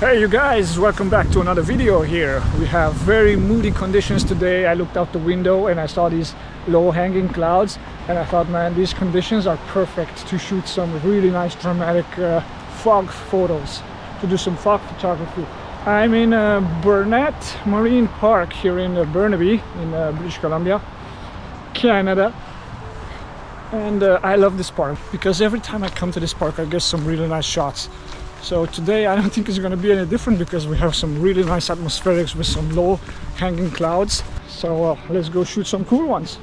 Hey you guys, welcome back to another video here. We have very moody conditions today. I looked out the window and I saw these low-hanging clouds and I thought, man, these conditions are perfect to shoot some really nice dramatic fog photos, to do some fog photography. I'm in Burnett Marine Park here in Burnaby in British Columbia, Canada. And I love this park because every time I come to this park I get some really nice shots. So today I don't think it's going to be any different because we have some really nice atmospherics with some low hanging clouds. So let's go shoot some cool ones.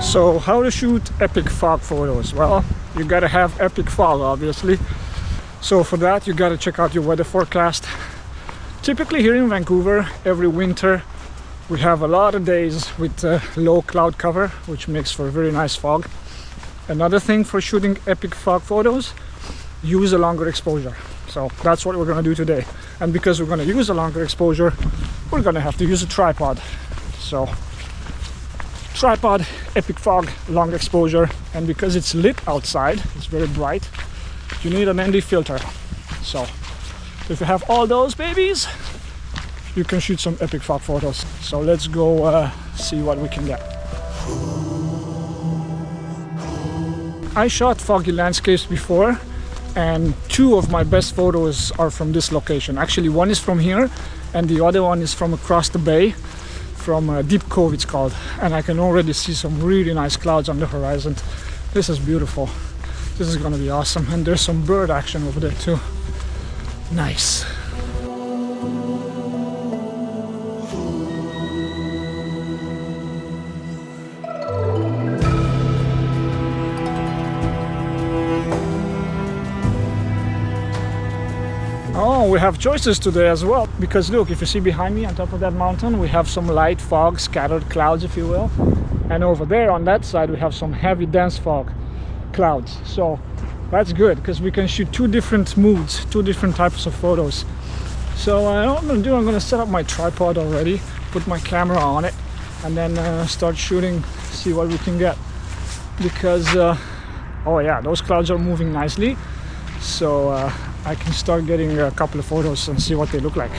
So how to shoot epic fog photos? Well, you gotta have epic fog, obviously. So for that you gotta check out your weather forecast. Typically here in Vancouver, every winter we have a lot of days with low cloud cover, which makes for very nice fog. Another thing for shooting epic fog photos, use a longer exposure. So that's what we're going to do today. And because we're going to use a longer exposure, we're going to have to use a tripod. So tripod, epic fog, long exposure. And because it's lit outside, it's very bright, you need an ND filter. So if you have all those babies, you can shoot some epic fog photos. So let's go see what we can get. I shot foggy landscapes before, and two of my best photos are from this location. Actually, one is from here and the other one is from across the bay, from Deep Cove it's called, and I can already see some really nice clouds on the horizon. This is beautiful. This is gonna be awesome, and there's some bird action over there too. Nice. Oh, we have choices today as well, because look, if you see behind me on top of that mountain, we have some light fog, scattered clouds if you will, and over there on that side we have some heavy dense fog clouds. So that's good because we can shoot two different moods, two different types of photos. So what I'm going to do, I'm going to set up my tripod already, put my camera on it, and then start shooting, see what we can get. Because oh yeah, those clouds are moving nicely, so I can start getting a couple of photos and see what they look like.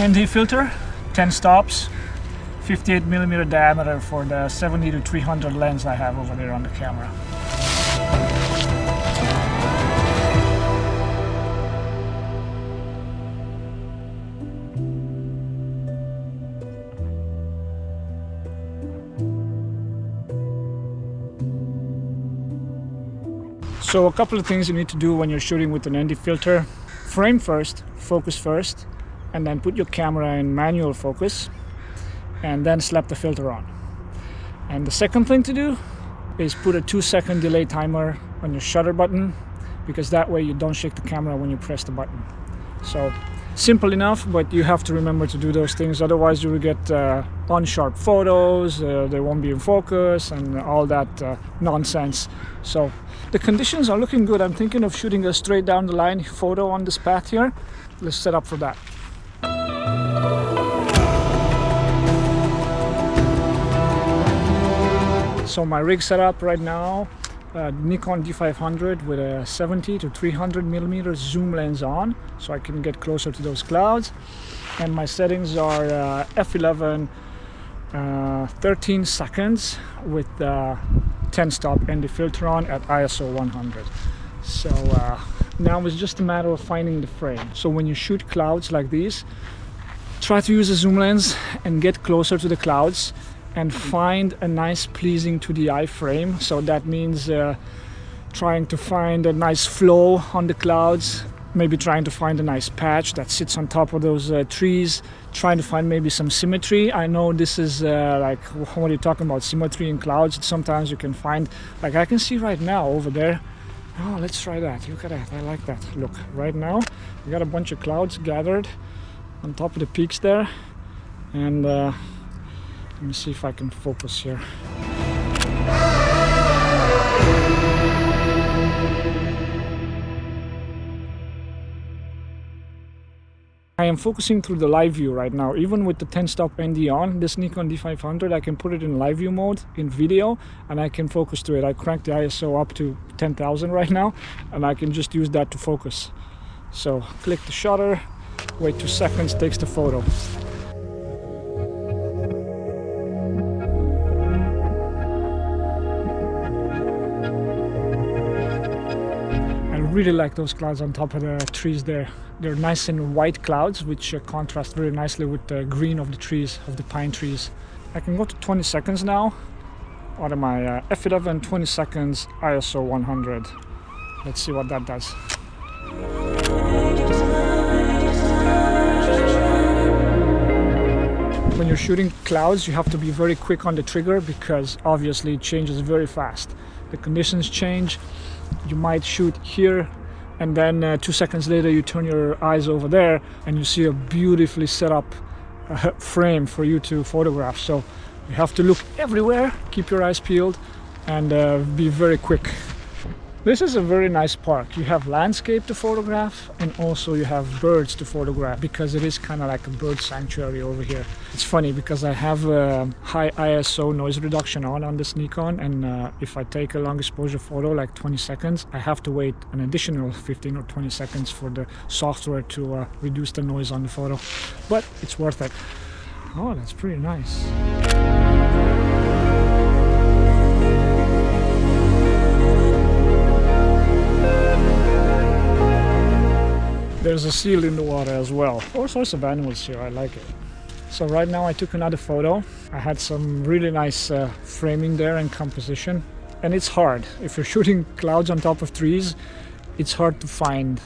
ND filter, 10 stops, 58mm diameter for the 70-300 lens I have over there on the camera. So a couple of things you need to do when you're shooting with an ND filter. Frame first, focus first, and then put your camera in manual focus and then slap the filter on. And the second thing to do is put a 2-second delay timer on your shutter button, because that way you don't shake the camera when you press the button. So simple enough, but you have to remember to do those things, otherwise you will get unsharp photos, they won't be in focus and all that nonsense. So the conditions are looking good. I'm thinking of shooting a straight down the line photo on this path here. Let's set up for that. So my rig setup right now, Nikon D500 with a 70-300mm zoom lens on, so I can get closer to those clouds. And my settings are f11, 13 seconds with 10 stop ND filter on at ISO 100. So now it's just a matter of finding the frame. So when you shoot clouds like these, try to use a zoom lens and get closer to the clouds and find a nice pleasing to the eye frame. So that means trying to find a nice flow on the clouds, maybe trying to find a nice patch that sits on top of those trees, trying to find maybe some symmetry. I know this is like, what are you talking about, symmetry in clouds? Sometimes you can find, like I can see right now over there. Oh, let's try that. Look at that. I like that. Look, right now we got a bunch of clouds gathered on top of the peaks there, and Let me see if I can focus here. I am focusing through the live view right now. Even with the 10-stop ND on, this Nikon D500, I can put it in live view mode in video and I can focus to it. I cranked the ISO up to 10,000 right now and I can just use that to focus. So click the shutter, wait 2 seconds, takes the photo. I really like those clouds on top of the trees there. They're nice and white clouds, which contrast very nicely with the green of the trees, of the pine trees. I can go to 20 seconds now. Out of my f11, 20 seconds, ISO 100. Let's see what that does. When you're shooting clouds, you have to be very quick on the trigger because obviously it changes very fast. The conditions change. You might shoot here and then 2 seconds later you turn your eyes over there and you see a beautifully set up frame for you to photograph. So you have to look everywhere, keep your eyes peeled and be very quick. This is a very nice park. You have landscape to photograph and also you have birds to photograph because it is kind of like a bird sanctuary over here. It's funny because I have high ISO noise reduction on this Nikon, and if I take a long exposure photo like 20 seconds, I have to wait an additional 15 or 20 seconds for the software to reduce the noise on the photo. But it's worth it. Oh, that's pretty nice. There's a seal in the water as well. All sorts of animals here, I like it. So right now I took another photo. I had some really nice framing there and composition. And it's hard. If you're shooting clouds on top of trees, it's hard to find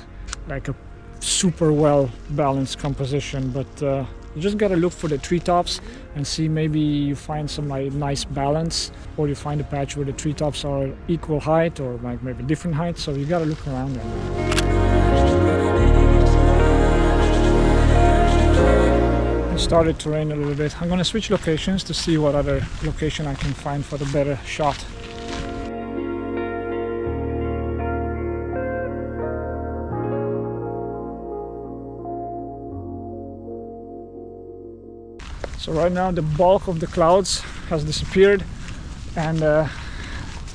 like a super well balanced composition. But you just gotta look for the treetops and see maybe you find some like nice balance, or you find a patch where the treetops are equal height or like maybe different heights. So you gotta look around there. It started to rain a little bit. I'm gonna switch locations to see what other location I can find for the better shot. So right now the bulk of the clouds has disappeared and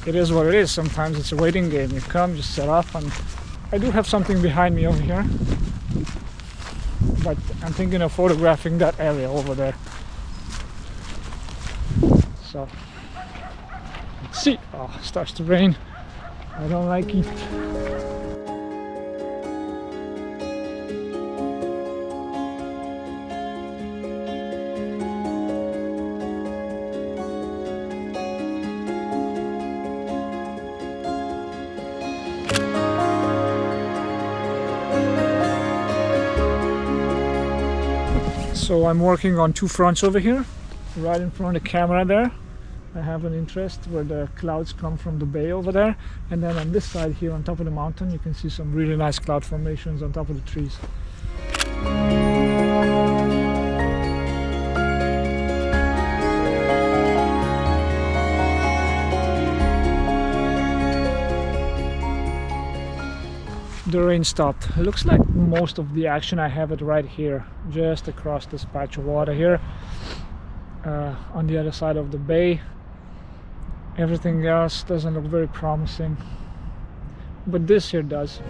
it is what it is. Sometimes it's a waiting game. You come, you set up, and I do have something behind me over here. But I'm thinking of photographing that area over there. So let's see. Oh, it starts to rain. I don't like it. So I'm working on two fronts over here, right in front of the camera there. I have an interest where the clouds come from the bay over there, and then on this side here on top of the mountain you can see some really nice cloud formations on top of the trees. The rain stopped. It looks like most of the action I have it right here, just across this patch of water here, on the other side of the bay. Everything else doesn't look very promising, but this here does.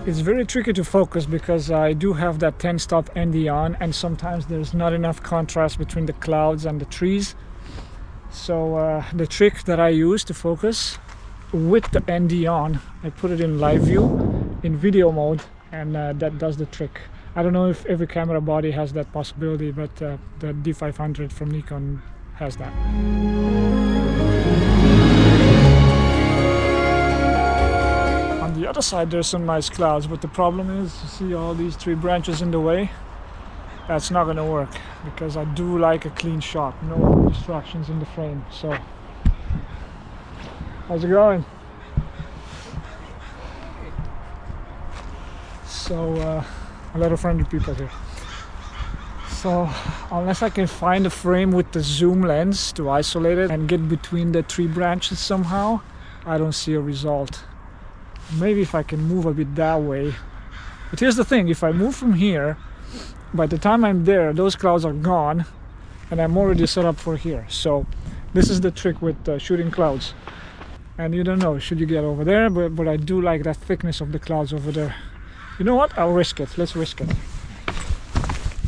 It's very tricky to focus because I do have that 10-stop ND on, and sometimes there's not enough contrast between the clouds and the trees. So the trick that I use to focus with the ND on, I put it in live view, in video mode, and that does the trick. I don't know if every camera body has that possibility, but the D500 from Nikon has that. On the other side there's some nice clouds, but the problem is, you see all these tree branches in the way? That's not gonna work because I do like a clean shot, no distractions in the frame. So, how's it going? So a lot of friendly people here. So unless I can find a frame with the zoom lens to isolate it and get between the tree branches somehow, I don't see a result. Maybe if I can move a bit that way. But here's the thing, if I move from here, by the time I'm there, those clouds are gone and I'm already set up for here. So this is the trick with shooting clouds. And you don't know, should you get over there, but I do like that thickness of the clouds over there. You know what? I'll risk it. Let's risk it.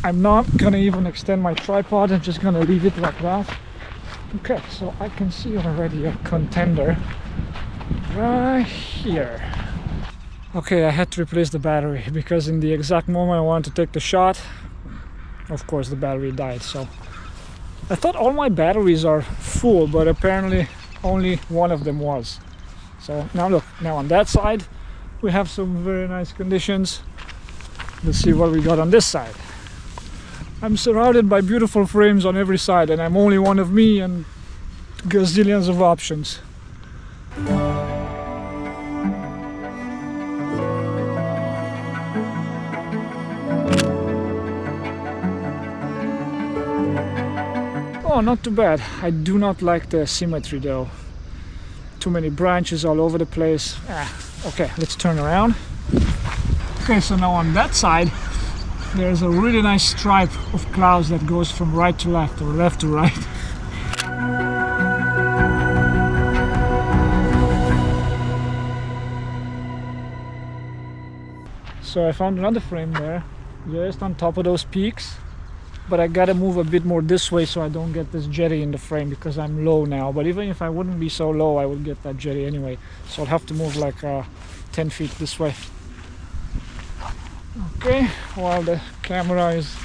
I'm not gonna even extend my tripod. I'm just gonna leave it like that. Okay, so I can see already a contender right here. Okay, I had to replace the battery because in the exact moment I wanted to take the shot, of course the battery died. So I thought all my batteries are full, but apparently only one of them was. So now look, now on that side we have some very nice conditions. Let's see what we got on this side. I'm surrounded by beautiful frames on every side and I'm only one of me and gazillions of options. Oh, not too bad. I do not like the symmetry though. Too many branches all over the place. Okay, let's turn around. Okay, so now on that side there's a really nice stripe of clouds that goes from right to left or left to right. So I found another frame there, just on top of those peaks. But I gotta move a bit more this way so I don't get this jetty in the frame because I'm low now. But even if I wouldn't be so low, I would get that jetty anyway. So I'll have to move like 10 feet this way. Okay, while the camera is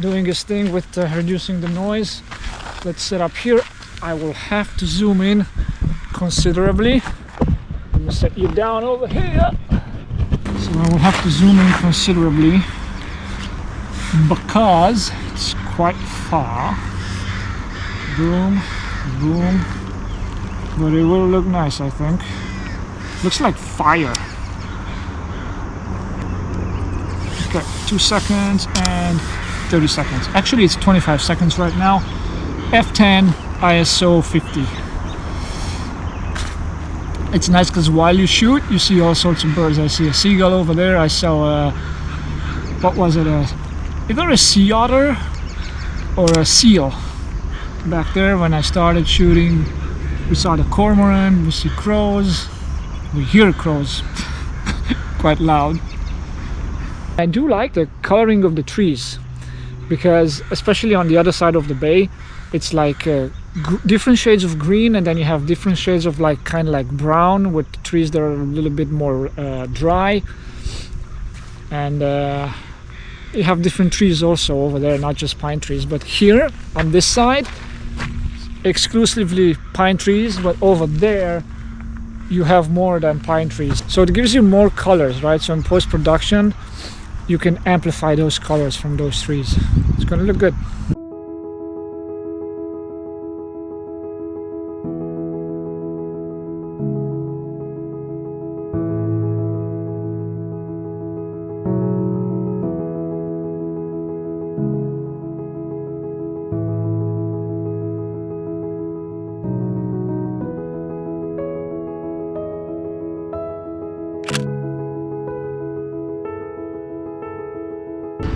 doing its thing with reducing the noise, let's set up here. I will have to zoom in considerably. I'm gonna set you down over here. So I will have to zoom in considerably because it's quite far. Boom, boom. But it will look nice, I think. Looks like fire. Okay, 2 seconds and 30 seconds. Actually, it's 25 seconds right now. F10, ISO 50. It's nice because while you shoot, you see all sorts of birds. I see a seagull over there. I saw what was it? Either a sea otter or a seal. Back there when I started shooting, we saw the cormorant, we see crows, we hear crows quite loud. I do like the coloring of the trees because especially on the other side of the bay, it's like different shades of green, and then you have different shades of like kind of like brown with trees that are a little bit more dry, and you have different trees also over there, not just pine trees. But here on this side exclusively pine trees, but over there you have more than pine trees, so it gives you more colors, right? So in post-production you can amplify those colors from those trees. It's gonna look good.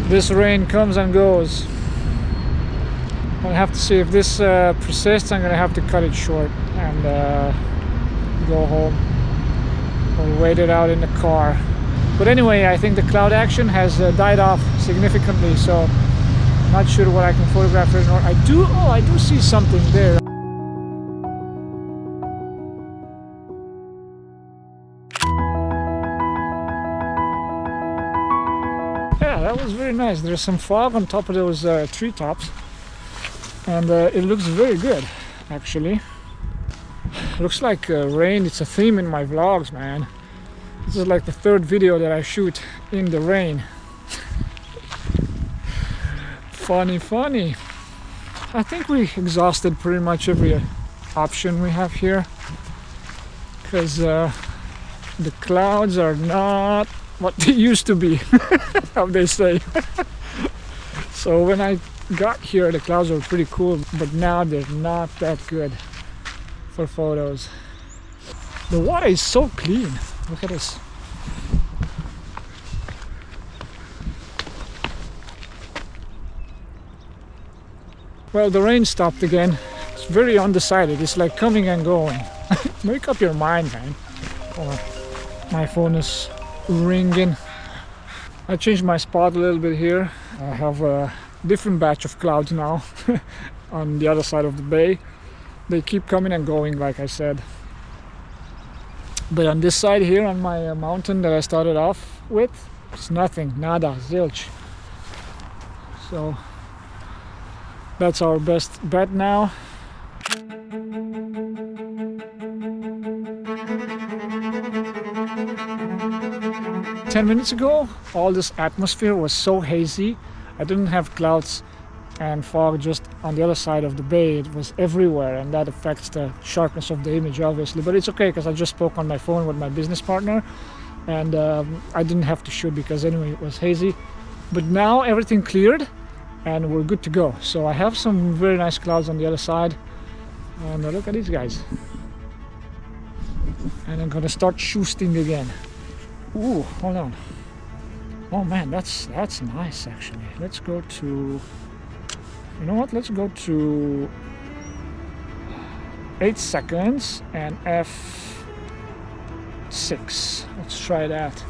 This rain comes and goes. I'll have to see if this persists. I'm gonna have to cut it short and go home or wait it out in the car. But anyway, I think the cloud action has died off significantly, so I'm not sure what I can photograph anymore. I do see something there. Yeah, that was very nice. There's some fog on top of those treetops, and it looks very good, actually. Looks like rain. It's a theme in my vlogs, man. This is like the third video that I shoot in the rain. Funny. I think we exhausted pretty much every option we have here, because the clouds are not what they used to be, how they say. So when I got here, the clouds were pretty cool, but now they're not that good for photos. The water is so clean. Look at this. Well, the rain stopped again. It's very undecided. It's like coming and going. Make up your mind, man. Oh, my phone is ringing. I changed my spot a little bit here. I have a different batch of clouds now on the other side of the bay. They keep coming and going, like I said. But on this side here, on my mountain that I started off with, it's nothing, nada, zilch. So that's our best bet now. Ten minutes ago, all this atmosphere was so hazy. I didn't have clouds and fog just on the other side of the bay. It was everywhere, and that affects the sharpness of the image, obviously. But it's okay, because I just spoke on my phone with my business partner, and I didn't have to shoot because anyway it was hazy. But now everything cleared and we're good to go. So I have some very nice clouds on the other side, and look at these guys. And I'm gonna start shooting again. Ooh, hold on. Oh man, that's nice actually. Let's go to, you know what, let's go to 8 seconds and f6. Let's try that.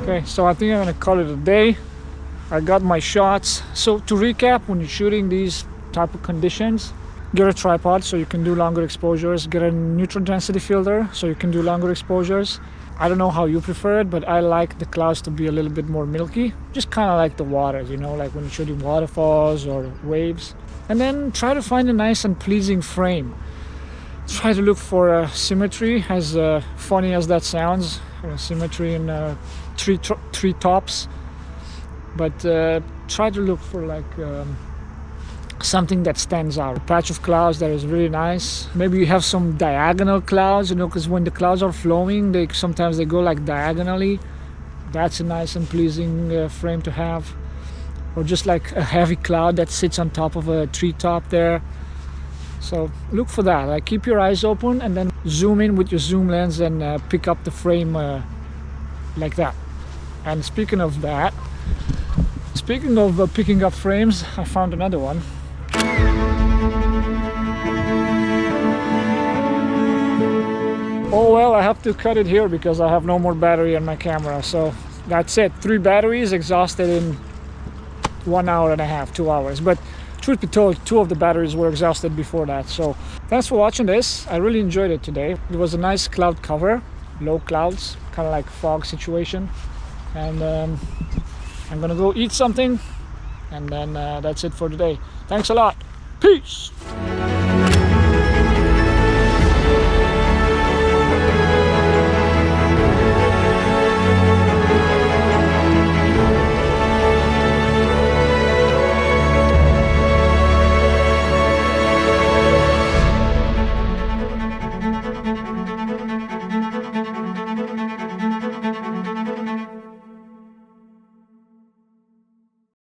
Okay, so I think I'm gonna call it a day. I got my shots. So to recap, when you're shooting these type of conditions, get a tripod so you can do longer exposures, get a neutral density filter so you can do longer exposures. I don't know how you prefer it, but I like the clouds to be a little bit more milky, just kind of like the water, you know, like when you're shooting waterfalls or waves. And then try to find a nice and pleasing frame. Try to look for symmetry, as funny as that sounds, symmetry in tree tops. But try to look for like something that stands out. A patch of clouds that is really nice. Maybe you have some diagonal clouds, you know, because when the clouds are flowing, sometimes they go like diagonally. That's a nice and pleasing frame to have. Or just like a heavy cloud that sits on top of a treetop there. So look for that. Like, keep your eyes open and then zoom in with your zoom lens and pick up the frame like that. And speaking of that, speaking of picking up frames, I found another one. Oh well, I have to cut it here because I have no more battery in my camera. So that's it. 3 batteries exhausted in 1 hour and a half, 2 hours. But truth be told, 2 of the batteries were exhausted before that. So thanks for watching this. I really enjoyed it today. It was a nice cloud cover, low clouds, kind of like fog situation. And I'm gonna go eat something, and then that's it for today. Thanks a lot. Peace.